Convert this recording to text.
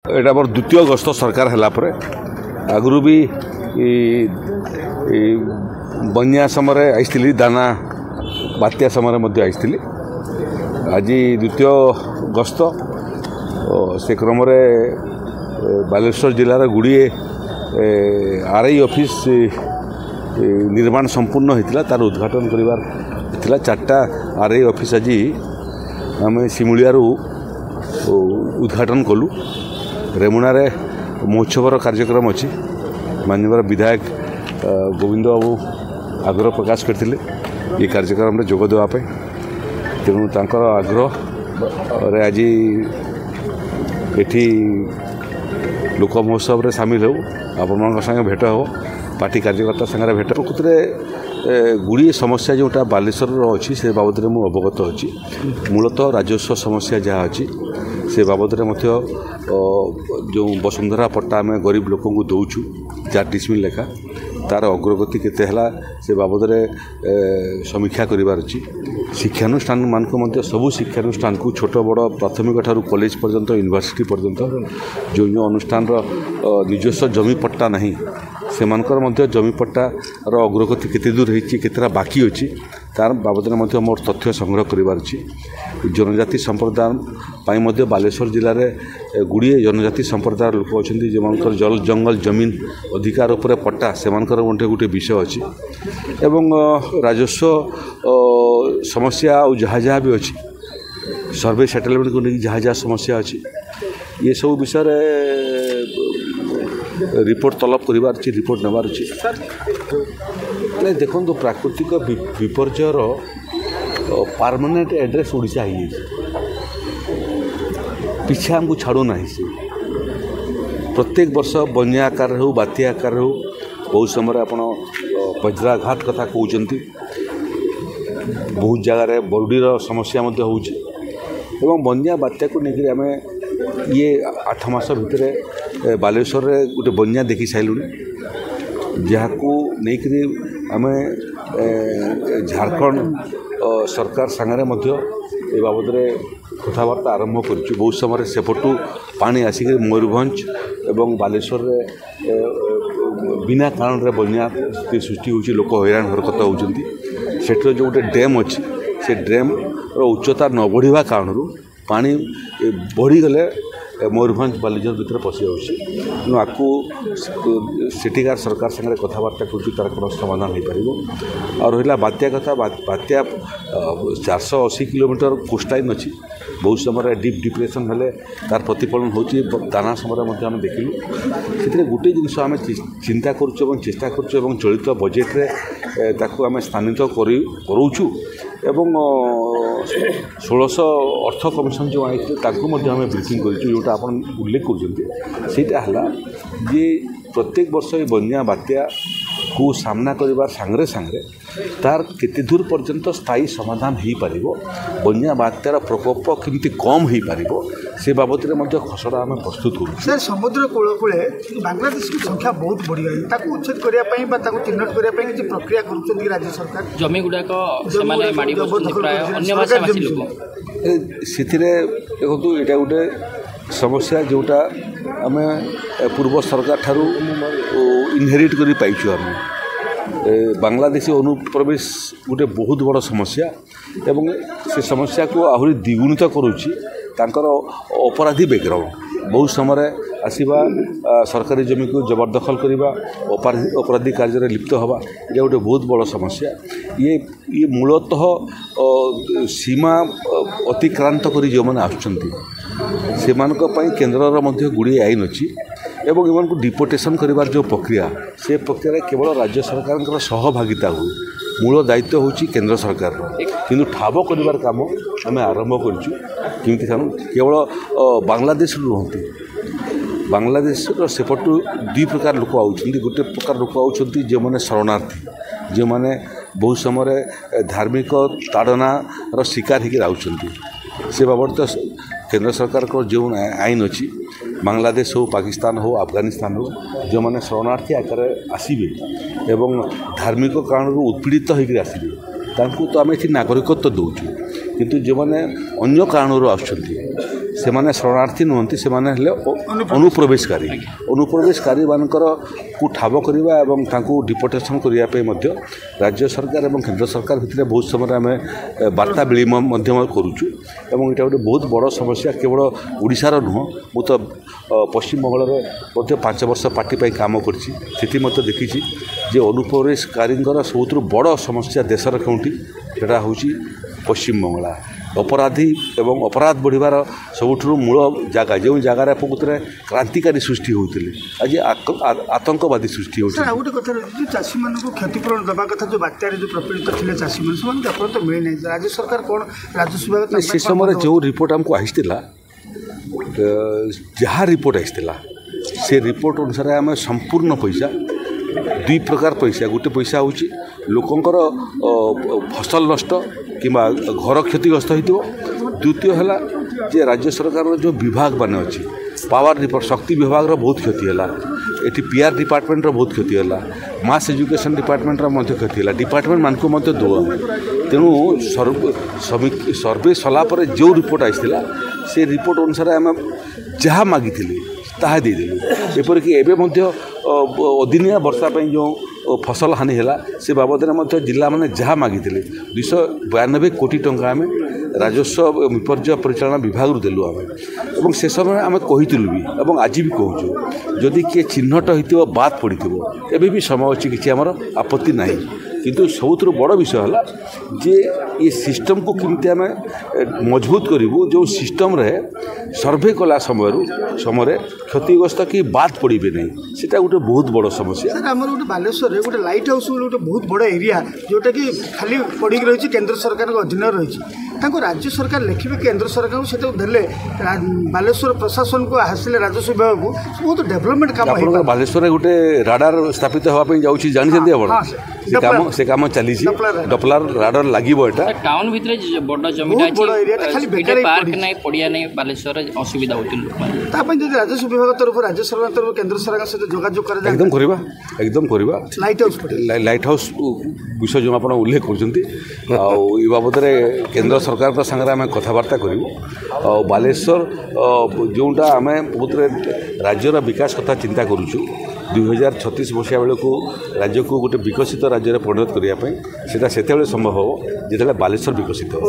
एटा मोर द्वितीय गस्त सरकार है आगु भी बन्या समय आई दाना बात्या समय आई आज द्वितीय गस्त से क्रम बालेश्वर जिलार गुड़िए आरआई ऑफिस निर्माण संपूर्ण होता तार उद्घाटन कर चार्टा आरआई ऑफिस आज आम सिमुलियारू उद्घाटन कलु रेमुणारे महोत्सवर कार्यक्रम अच्छी माननीय विधायक गोविंद बाबू आग्रह प्रकाश करते ये कार्यक्रम में जोग देवाई तेणु तांकर आग्रह आज एठी लोक महोत्सव रे सामिल हो आपण संगे भेट हो पार्टी कार्यकर्ता संगे भेट प्रकृति गुड़िए समस्या जोटा बालेश्वर अच्छी से बाबद में मुझे अवगत अच्छी मूलतः राजस्व समस्या जहाँ अच्छी से बाबद में जो वसुंधरा पट्टा आम गरीब लोक को दौचु 4 डिसमिल लेखा तार अग्रगति केते हला से बाबद में समीक्षा करिवार अछि शिक्षानुष्ठान मानक सबू शिक्षानुष्ठान को छोट बड़ प्राथमिक ठारू कॉलेज पर्यंत यूनिवर्सिटी पर्यंत जो जो अनुष्ठान निजस्व जमी पट्टा नहीं से मानकर जमी पट्टार अग्रगति केते दूर होती केतेटा बाकी अच्छी तार बाबद में मोर तथ्य संग्रह करिवार अछि जनजाति संप्रदाय बालेश्वर जिले में गुड़िए जनजाति संप्रदाय लोक अच्छा जो जल जंगल जमीन अधिकार उपर पट्टा से गोटे विषय अच्छी एवं राजस्व समस्या और जहाँ जहाँ भी अच्छी सर्वे सेटलमेंट को लेकिन जहाँ जहाँ समस्या अच्छी ये सब विषय रिपोर्ट तलब करिवार अछि रिपोर्ट नेबार अछि नहीं देखो तो प्राकृतिक विपर्ययर परमानेंट एड्रेस ओडिशा ही पीछे हमको छाड़ू ना से प्रत्येक वर्ष बन्या आकार हो बात्या आकार हो बहुत समय आप वज्राघात कथा कहते बहुत जगार बरुडीर समस्या हो बन्या बात्या को लेकर आम ये 8 मास भितर बालेश्वर गोटे बन्या देखी सारूँ जहाँ को लेकर आम झारखंड सरकार सांगे ए बाबद कथबार्ता आरंभ कर बहुत समय सेपटू पानी आसिक मयूरभंज एवं बालेश्वर बिना कारण रे बन्या सृष्टि होची लोक हैरान हरकत होती सेठर जो गोटे डैम अच्छी से डैम उच्चता न बढ़िया कारण पानी बढ़ीगले मयूरभंज बालेश्वर भितर पशि जाऊँगी आपको सेठिकार सरकार संगे कथबार्ता कर कौन समाधान हो पार और रहा बात्या कथा बात्या 480 किलोमीटर कोस्टाइन अच्छी बहुत समय डीप डिप्रेशन हेले तार प्रतिफलन होची दाना समय आम देखिलु से गोटे जिनस आम चिंता करुँ चेष्टा करुँ चलित बजेट रे ताकू आम स्थानित करूँ एवं 1600 अर्थ कमिशन जो आई आम ब्रीफिंग करोटा आप उल्लेख कर प्रत्येक वर्ष ये बन्या बात्या को सामना करिवार सांगरे सांगरे तार केते दूर पर्यंत स्थायी समाधान हो पार बन्या बात्यार प्रकोप केमती कम हो पार से बाबद में खसड़ा आम प्रस्तुत कर समुद्र कूल बांग्लादेश की संख्या बहुत बढ़ी गई उच्छेद करने चिन्हट करने कि प्रक्रिया कर राज्य सरकार जमी गुड़ाक से देखो यहाँ गोटे समस्या जोटा आम पूर्व सरकार ठारू इनहेरिट कर पाइछु आम बांग्लादेशी अनुप्रवेश गोटे बहुत बड़ समस्या एवं से समस्या को आहरी द्विगुणित करुच्ची तांकर अपराधी बैकग्राउंड बहुत समय आसवा सरकारी जमी को जबरदखल करवा अपराधी कार्य लिप्त हवा ये गोटे बहुत बड़ समस्या ये मूलतः सीमा अतिक्रांत कर जो मैंने आसुच्चंती केन्द्र गुड़िए आईन अच्छी एवं इन डिपोटेशन करिवार जो प्रक्रिया से प्रक्रिया केवल राज्य सरकार सहभागिता हुए मूल दायित्व होची केंद्र सरकार किंतु ठाब करिवार काम आम आरंभ करूँ केवल बांग्लादेश रुहति बांग्लादेश सेपटू 2 प्रकार लोक आउछन्ति गोटे प्रकार लोक आउछन्ति जो माने शरणार्थी जो माने बहुत समय धार्मिक ताड़नार शिकार होकर आउछन्ति से बाबद केंद्र सरकार को जो आईन अच्छी बांग्लादेश हो पाकिस्तान हो अफगानिस्तान हो जो मैंने शरणार्थी आकार आसवे एवं धार्मिक कारण उत्पीड़ित होकर आसवे तो आम ये नागरिकत्व दौचु किंतु जो मैंने अन्य कारण आसुच्चंती से माने शरणार्थी नुहति से माने हेले अनुप्रवेशकारी मानकर को ठाब करवा एवं तांको डिपोर्टेशन करिया पे मध्य राज्य सरकार एवं केंद्र सरकार भितर बहुत समय आम वार्ता विनिमय करुचु एवं इटा गोटे बहुत बड़ समस्या केवल ओडिशार नुह मु तो पश्चिम बंगाल 5 वर्ष पार्टी काम करती देखी जे अनुप्रवेशकारी सबुठ बड़ समस्या देशर केउंटी सेटा हूँ पश्चिम बंगला अपराधी एवं अपराध बढ़िबार सबुठ मूल जगह जो जगार प्रकृति क्रांतिकारी सृष्टि होते आज आतंकवादी सृष्टि होते गोटे कथा चाषी मान क्षतिपूरण देवा कथा जो बात्यार जो प्रपीड़ित थे चाषी मैंने तो मिलना राज्य सरकार कौन राजस्व विभाग से समय जो रिपोर्ट आमको आसला जहाँ रिपोर्ट आसला से रिपोर्ट अनुसार आम संपूर्ण पैसा दुई प्रकार पैसा गोटे पैसा हूँ लोकंर फसल नष्ट किंबा घर क्षतिग्रस्त हो द्वितीय है जे राज्य सरकार जो विभाग मान अच्छी पावर शक्ति विभाग बहुत क्षति है ये पीआर डिपार्टमेंट बहुत क्षति है मास एजुकेशन डिपार्टमेंट क्षति है डिपार्टमेंट मान को दौ तेणु सर्वे सलापर जो रिपोर्ट आसला से रिपोर्ट अनुसार आम जहाँ मागी ताहा देदेलु एपरिक एवं अदिनिया वर्षा जो फसल हानि है से बाबद में जिला मैंने जहाँ मागी 292 कोटी टंका आम राजस्व विपर्य परिचालना विभाग देलु आम से समय आम कहीलु भी और आज भी कहूँ जदि किए चिन्हट हो बाद पड़ी एवं भी समय अच्छी किसी आमर आपत्ति ना किंतु सबुठ बड़ विषय है जे ये सिस्टम को किमती आम मजबूत करूँ जो सिस्टम रे सर्वे कला समय क्षतिग्रस्त कि बाद पड़े नहीं सीटा गोटे बहुत बड़ समस्या सर आम गोटे बालेश्वर गोटे लाइट हाउस गोटे बहुत बड़ एरिया जोटा कि खाली पड़ी रही केंद्र सरकार अधीन रही राज्य सरकार लिखे केंद्र सरकार से देले बालेश्वर प्रशासन को आसिले राजस्व विभाग को बहुत डेवलपमेंट काम बालेश्वर गोटे राडार स्थापित होगापी जाऊँगी जानते आप से काम चली डपलार राडार लगे टाउन भितर बड़ जमीटा पार्क नहीं पड़िया नहीं बालेश्वर असुविधा होती राजस्व विभाग तरफ राज्य सरकार तरफ केंद्र सरकार सहित जोगाजोग कर एकदम करवा लाइट हाउस विषय जो आप उल्लेख कर बाबद केंद्र सरकार सागर आम कथबार्ता करूँ बालेश्वर जोटा आम बहुत राज्यर विकास कथा चिंता करुचु 2036 मसीहा बेलू राज्य को गोटे विकसित राज्य परिणत करने से संभव हो जिते बालेश्वर विकसित हो।